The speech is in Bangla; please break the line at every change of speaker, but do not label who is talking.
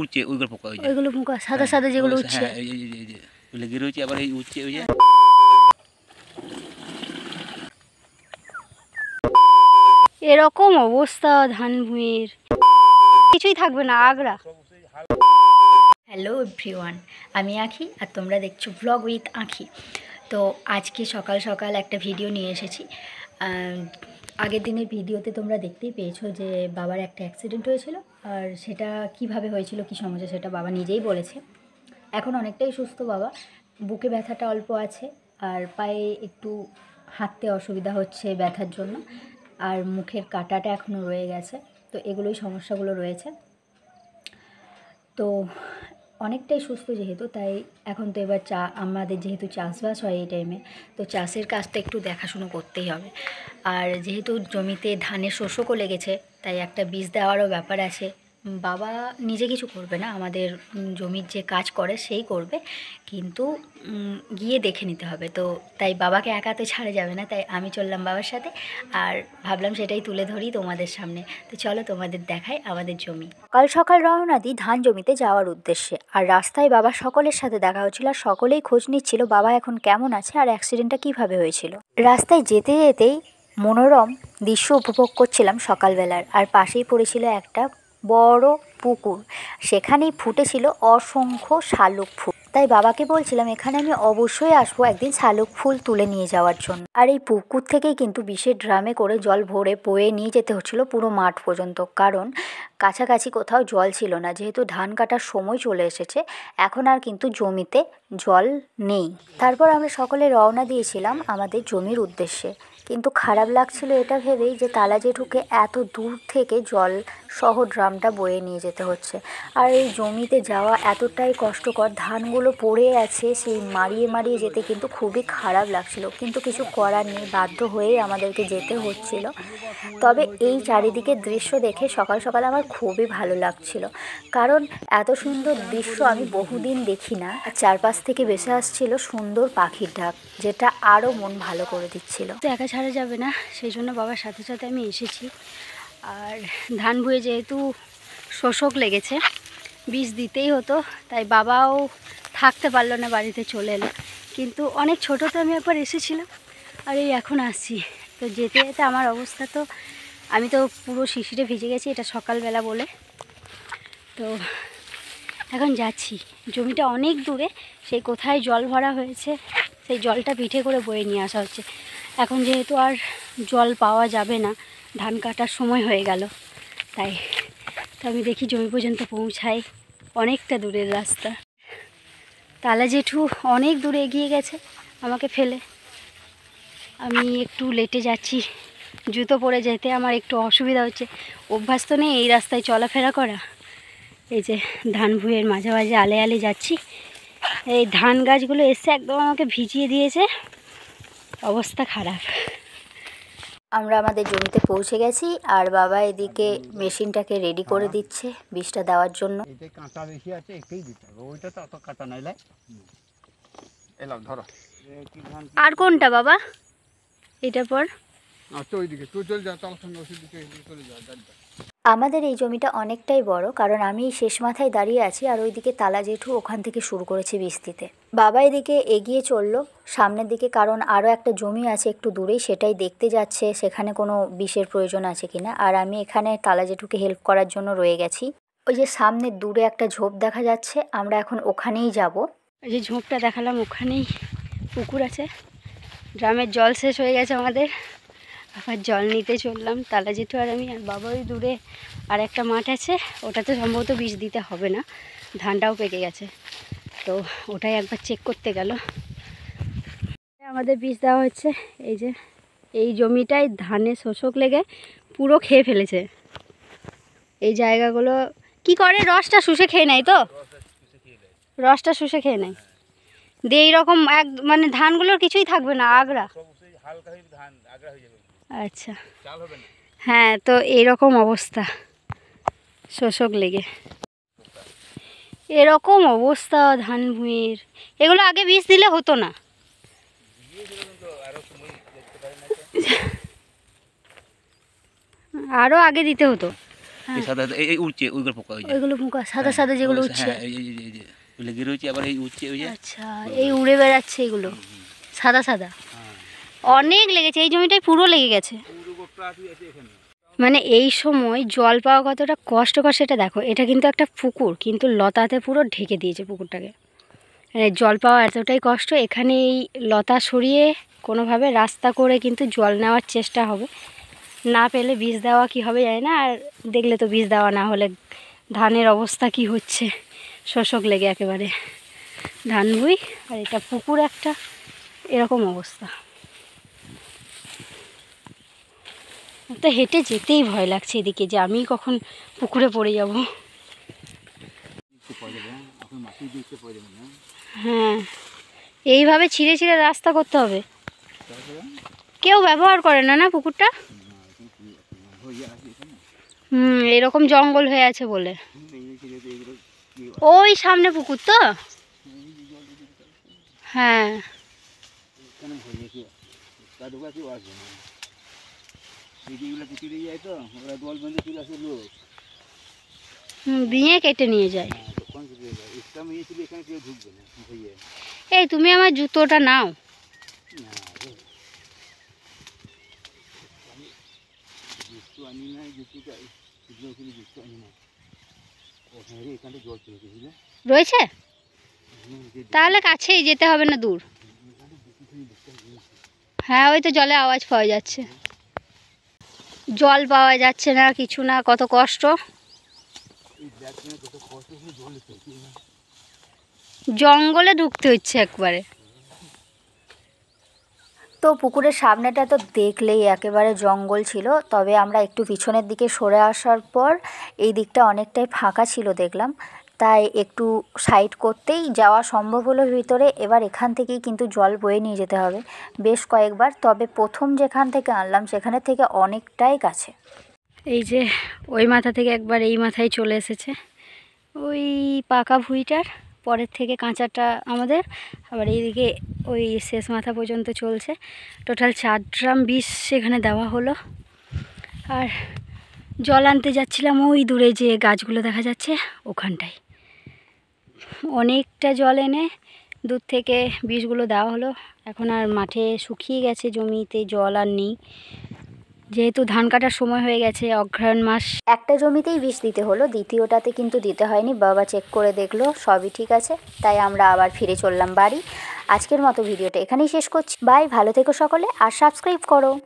উঠছে ওইগুলো পোকা,
ওইগুলো পোকা সাদা সাদা যেগুলো উঠছে।
হ্যাঁ এই যে লেগে রয়েছে, আবার এই উঠছে ওই যে।
এরকম অবস্থা ধান ভুঁইয়ের, কিছুই থাকবে না, আগরা। হ্যালো এভরিওয়ান, আমি আঁখি আর তোমরা দেখছো ব্লগ উইথ আঁখি। তো আজকে সকাল সকাল একটা ভিডিও নিয়ে এসেছি। আগের দিনের ভিডিওতে তোমরা দেখতেই পেয়েছো যে বাবার একটা অ্যাক্সিডেন্ট হয়েছিল, আর সেটা কিভাবে হয়েছিল, কী সমস্যা, সেটা বাবা নিজেই বলেছে। এখন অনেকটাই সুস্থ বাবা, বুকে ব্যথাটা অল্প আছে, আর পায়ে একটু হাঁটতে অসুবিধা হচ্ছে ব্যথার জন্য, আর মুখের কাটাটা এখনও রয়ে গেছে। তো এগুলোই সমস্যাগুলো রয়েছে। তো অনেকটাই সুস্থ যেহেতু, তাই এখন তো এবার আমাদের যেহেতু চাষবাস হয় এই টাইমে, তো চাষের কাজটা একটু দেখাশুনো করতেই হবে। আর যেহেতু জমিতে ধানের শোষকও লেগেছে, তাই একটা বীজ দেওয়ারও ব্যাপার আছে। বাবা নিজে কিছু করবে না, আমাদের জমির যে কাজ করে সেই করবে, কিন্তু গিয়ে দেখে নিতে হবে। তো তাই বাবাকে একাতে ছাড়া যাবে না, তাই আমি চললাম বাবার সাথে, আর ভাবলাম সেটাই তুলে ধরি তোমাদের সামনে। তো চলো তোমাদের দেখাই আমাদের জমি। সকাল সকাল রওনা দিই ধান জমিতে যাওয়ার উদ্দেশ্যে, আর রাস্তায় বাবা সকলের সাথে দেখা হচ্ছিল, আর সকলেই খোঁজ নিচ্ছিল বাবা এখন কেমন আছে আর অ্যাক্সিডেন্টটা কীভাবে হয়েছিল। রাস্তায় যেতে যেতেই মনোরম দৃশ্য উপভোগ করছিলাম সকালবেলার, আর পাশেই পড়েছিল একটা বড় পুকুর, সেখানেই ফুটেছিল অসংখ্য শালুক ফুল। তাই বাবাকে বলছিলাম এখানে আমি অবশ্যই আসবো একদিন শালুক ফুল তুলে নিয়ে যাওয়ার জন্য। আর এই পুকুর থেকেই কিন্তু বিশেষ ড্রামে করে জল ভরে বয়ে নিয়ে যেতে হচ্ছিল পুরো মাঠ পর্যন্ত, কারণ কাছাকাছি কোথাও জল ছিল না। যেহেতু ধান কাটার সময় চলে এসেছে, এখন আর কিন্তু জমিতে জল নেই। তারপর আমরা সকলে রওনা দিয়েছিলাম আমাদের জমির উদ্দেশ্যে, কিন্তু খারাপ লাগছিল এটা ভেবেই যে তালা জেঠুকে এত দূর থেকে জল সহ ড্রামটা বয়ে নিয়ে যেতে হচ্ছে। আর এই জমিতে যাওয়া এতটাই কষ্টকর, ধানগুলো পড়ে আছে, সেই মারিয়ে মারিয়ে যেতে কিন্তু খুবই খারাপ লাগছিল, কিন্তু কিছু করার নেই, বাধ্য হয়েই আমাদেরকে যেতে হচ্ছিল। তবে এই চারিদিকের দৃশ্য দেখে সকাল সকাল আমার খুবই ভালো লাগছিল, কারণ এত সুন্দর দৃশ্য আমি বহুদিন দেখি না। চারপাশ থেকে ভেসে আসছিল সুন্দর পাখির ডাক, যেটা আরও মন ভালো করে দিচ্ছিল। তো একা ছাড়া যাবে না, সেই জন্য বাবার সাথে সাথে আমি এসেছি। আর ধান ভুঁয়ে যেহেতু শোষক লেগেছে, বীজ দিতেই হতো, তাই বাবাও থাকতে পারলো না, বাড়িতে চলে এলো। কিন্তু অনেক ছোটোতে আমি একবার এসেছিলাম, আর এই এখন আসছি। তো যেতে যেতে আমার অবস্থা, তো আমি তো পুরো শিশিরে ভিজে গেছি, এটা সকালবেলা বলে। তো এখন যাচ্ছি, জমিটা অনেক দূরে, সেই কোথায় জল ভরা হয়েছে সেই জলটা পিঠে করে বয়ে নিয়ে আসা হচ্ছে। এখন যেহেতু আর জল পাওয়া যাবে না, ধান কাটার সময় হয়ে গেল, তাই তো আমি দেখি জমি পর্যন্ত পৌঁছাই, অনেকটা দূরের রাস্তা। তালা জেঠু অনেক দূরে এগিয়ে গেছে আমাকে ফেলে, আমি একটু লেটে যাচ্ছি। জুতো পরে যেতে আমার একটু অসুবিধা হচ্ছে, অভ্যাস তো নেই এই রাস্তায় চলাফেরা করা। এই যে ধান ভুঁইয়ের মাঝে মাঝে আলে আলে যাচ্ছি, এই ধান গাছগুলো এসে একদম আমাকে ভিজিয়ে দিয়েছে, অবস্থা খারাপ। আমরা আমাদের জমিতে পৌঁছে গেছি, আর বাবা এদিকে মেশিনটাকে রেডি করে দিচ্ছে বীজটা দেওয়ার জন্য।
এটা কাঁটা বেশি আছে, একেই দিতে হবে, ওইটা তো অত কাঁটা নাইলে। এলাম ধরো।
আর কোনটা বাবা? এটার পর
আচ্ছা ওইদিকে তুই চলে যা, তার সঙ্গে ওষুধ দিকে চলে যা।
আমাদের এই জমিটা অনেকটাই বড়, কারণ আমি শেষ মাথায় দাঁড়িয়ে আছি, আর ওইদিকে তালা জেঠু ওখান থেকে শুরু করেছে বীজ দিতে। বাবা এদিকে এগিয়ে চললো সামনের দিকে, কারণ আরও একটা জমি আছে একটু দূরেই, সেটাই দেখতে যাচ্ছে সেখানে কোনো বিষের প্রয়োজন আছে কিনা। আর আমি এখানে তালা জেঠুকে হেল্প করার জন্য রয়ে গেছি। ওই যে সামনে দূরে একটা ঝোপ দেখা যাচ্ছে, আমরা এখন ওখানেই যাব। ওই যে ঝোপটা দেখালাম, ওখানেই পুকুর আছে। ড্রামের জল শেষ হয়ে গেছে আমাদের, আবার জল নিতে চললাম তালা জেঠু আর আমি। আর বাবা ওই দূরে আর একটা মাঠ আছে, ওটাতে সম্ভবত বীজ দিতে হবে না, ধানটাও পেকে গেছে, তো ওটাই একবার চেক করতে গেল। আমাদের বীজ দেওয়া হচ্ছে। এই যে এই জমিটায় ধানে শোষক লেগে পুরো খেয়ে ফেলেছে, এই জায়গাগুলো কি করে রসটা শুষে খেয়ে নেয়, তো রসটা শুষে খেয়ে নেয় দিয়ে এইরকম এক মানে ধানগুলোর কিছুই থাকবে না, আগরা। আচ্ছা হ্যাঁ, তো এইরকম অবস্থা শোষক লেগে, এরকম অবস্থা ধান ভুঁইয়ের। এগুলো আগে বীজ দিলে হতো না, আরও আগে দিতে হতো।
এই সাদা এই উঠছে ওইগুলো পোকা ওই যে
ওইগুলো পোকা সাদা সাদা যেগুলো
ওই-
উঠছে।
হ্যাঁ এই যে লেগে রয়েছে আবার এই উঠছে ওই যে
আচ্ছা, এই উড়ে বেড়াচ্ছে এগুলো সাদা সাদা। অনেক লেগেছে, এই জমিটায় পুরো লেগে গেছে। মানে এই সময় জল পাওয়া কতটা কষ্টকর সেটা দেখো। এটা কিন্তু একটা পুকুর, কিন্তু লতাতে পুরো ঢেকে দিয়েছে পুকুরটাকে। মানে জল পাওয়া এতটাই কষ্ট। এখানে এই লতা সরিয়ে কোনোভাবে রাস্তা করে কিন্তু জল নেওয়ার চেষ্টা হবে। না পেলে বীজ দেওয়া কি হবে জানি না। আর দেখলে তো বীজ দেওয়া না হলে ধানের অবস্থা কি হচ্ছে, শোষক লেগে একেবারে ধান ভুই। আর এটা পুকুর একটা, এরকম অবস্থা। তো হেঁটে যেতেই ভয় লাগছে এদিকে, যে আমি কখন পুকুরে পড়ে যাব। হ্যাঁ, এইভাবে ছিঁড়ে ছিঁড়ে রাস্তা করতে হবে। কেউ ব্যবহার করে না না পুকুরটা। এরকম জঙ্গল হয়ে আছে বলে। ওই সামনে পুকুর তো। হ্যাঁ, দিয়ে কেটে নিয়ে যায়। এই তুমি আমার জুতোটা নাও। রয়েছে তাহলে কাছেই, যেতে হবে না দূর। হ্যাঁ, ওই তো জলে আওয়াজ পাওয়া যাচ্ছে। জল পাওয়া যাচ্ছে না, কিছু না, কত কষ্ট। জঙ্গলে ঢুকতে হচ্ছে একবারে। তো পুকুরের সামনেটা তো দেখলেই একেবারে জঙ্গল ছিল। তবে আমরা একটু পিছনের দিকে সরে আসার পর এই দিকটা অনেকটাই ফাঁকা ছিল দেখলাম, তাই একটু সাইড করতেই যাওয়া সম্ভব হলো ভিতরে। এবার এখান থেকেই কিন্তু জল বয়ে নিয়ে যেতে হবে বেশ কয়েকবার। তবে প্রথম যেখান থেকে আনলাম সেখানের থেকে অনেকটাই কাছে। এই যে ওই মাথা থেকে একবার এই মাথায় চলে এসেছে, ওই পাকা ভুঁইটার পরের থেকে কাঁচাটা আমাদের, আবার এইদিকে ওই শেষ মাথা পর্যন্ত চলছে। টোটাল 4 ড্রাম বিষ সেখানে দেওয়া হলো। আর জল আনতে যাচ্ছিলাম ওই দূরে যে গাছগুলো দেখা যাচ্ছে ওখানটায়। অনেকটা জল এনে দূর থেকে বিষগুলো দেওয়া হলো। এখন আর মাঠে শুকিয়ে গেছে, জমিতে জল আর নেই, যেহেতু ধান কাটার সময় হয়ে গেছে। অঘ্রাণ মাস একটা জমিতেই বিষ দিতে হলো, দ্বিতীয়টাতে কিন্তু দিতে হয়নি। বাবা চেক করে দেখলো সবই ঠিক আছে, তাই আমরা আবার ফিরে চললাম বাড়ি। আজকের মতো ভিডিওটা এখানেই শেষ করছি। বাই, ভালো থেকো সকলে, আর সাবস্ক্রাইব করো।